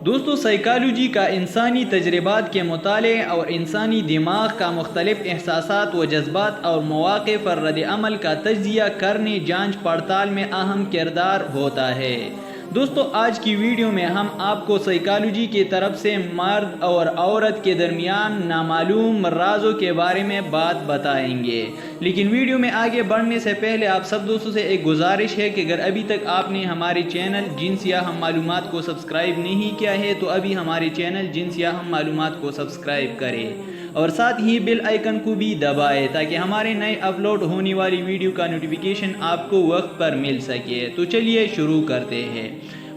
دوستو سائیکالوجی کا انسانی تجربات کے مطالعے اور انسانی دماغ کا مختلف احساسات و جذبات اور مواقع پر رد عمل کا تجزیہ کرنے جانچ پڑتال میں اہم کردار ہوتا ہے۔ دوستو آج کی ویڈیو میں ہم آپ کو سائیکالوجی کی طرف سے مرد اور عورت کے درمیان نامعلوم رازوں کے بارے میں بات بتائیں گے، لیکن ویڈیو میں آگے بڑھنے سے پہلے آپ سب دوستوں سے ایک گزارش ہے کہ اگر ابھی تک آپ نے ہمارے چینل جنسی اہم معلومات کو سبسکرائب نہیں کیا ہے تو ابھی ہمارے چینل جنسی اہم معلومات کو سبسکرائب کریں اور ساتھ ہی بیل آئیکن کو بھی دبائیں تاکہ ہمارے نئے اپلوڈ ہونے والی ویڈیو کا نوٹیفیکیشن آپ کو وقت پر مل سکے۔ تو چلیے شروع کرتے ہیں۔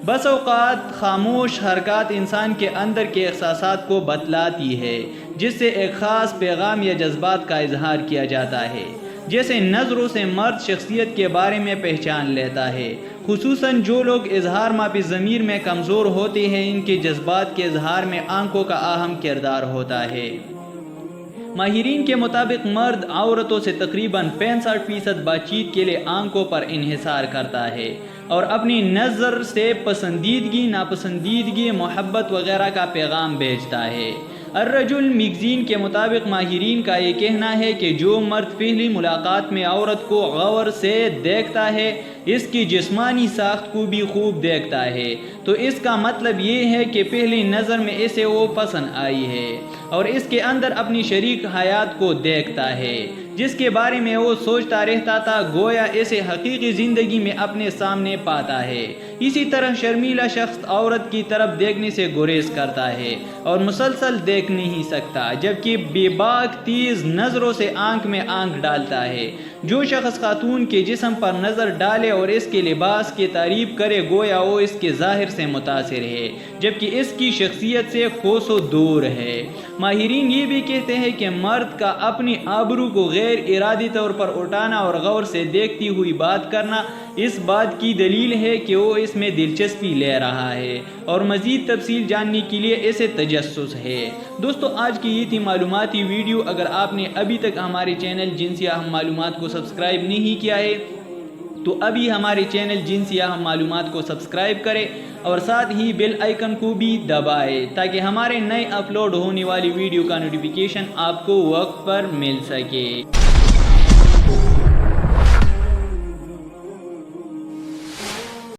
بس اوقات خاموش حرکات انسان کے اندر کے احساسات کو بتلاتی ہے، جس سے ایک خاص پیغام یا جذبات کا اظہار کیا جاتا ہے۔ جیسے نظروں سے مرد شخصیت کے بارے میں پہچان لیتا ہے، خصوصاً جو لوگ اظہار ماپی ضمیر میں کمزور ہوتے ہیں، ان کے جذبات کے اظہار میں آنکھوں کا اہم کردار ہوتا ہے۔ ماہرین کے مطابق مرد عورتوں سے تقریباً 65% بات چیت کے لیے آنکھوں پر انحصار کرتا ہے اور اپنی نظر سے پسندیدگی، ناپسندیدگی، محبت وغیرہ کا پیغام بھیجتا ہے۔ الرجل میگزین کے مطابق ماہرین کا یہ کہنا ہے کہ جو مرد پہلی ملاقات میں عورت کو غور سے دیکھتا ہے، اس کی جسمانی ساخت کو بھی خوب دیکھتا ہے، تو اس کا مطلب یہ ہے کہ پہلی نظر میں اسے وہ پسند آئی ہے اور اس کے اندر اپنی شریک حیات کو دیکھتا ہے، جس کے بارے میں وہ سوچتا رہتا تھا، گویا اسے حقیقی زندگی میں اپنے سامنے پاتا ہے۔ اسی طرح شرمیلا شخص عورت کی طرف دیکھنے سے گریز کرتا ہے اور مسلسل دیکھ نہیں سکتا، جبکہ بے باک تیز نظروں سے آنکھ میں آنکھ ڈالتا ہے۔ جو شخص خاتون کے جسم پر نظر ڈالے اور اس کے لباس کی تعریف کرے، گویا وہ اس کے ظاہر سے متاثر ہے، جبکہ اس کی شخصیت سے کوسوں دور ہے۔ ماہرین یہ بھی کہتے ہیں کہ مرد کا اپنی آبرو کو غیر ارادی طور پر اٹھانا اور غور سے دیکھتی ہوئی بات کرنا اس بات کی دلیل ہے کہ وہ اس میں دلچسپی لے رہا ہے اور مزید تفصیل جاننے کے لیے اسے تجسس ہے۔ دوستو آج کی یہ تھی معلوماتی ویڈیو۔ اگر آپ نے ابھی تک ہمارے چینل جنسی اہم معلومات کو سبسکرائب نہیں کیا ہے تو ابھی ہمارے چینل جنسی اہم معلومات کو سبسکرائب کریں اور ساتھ ہی بیل آئیکن کو بھی دبائیں تاکہ ہمارے نئے اپلوڈ ہونے والی ویڈیو کا نوٹیفیکیشن آپ کو وقت پر مل سکے۔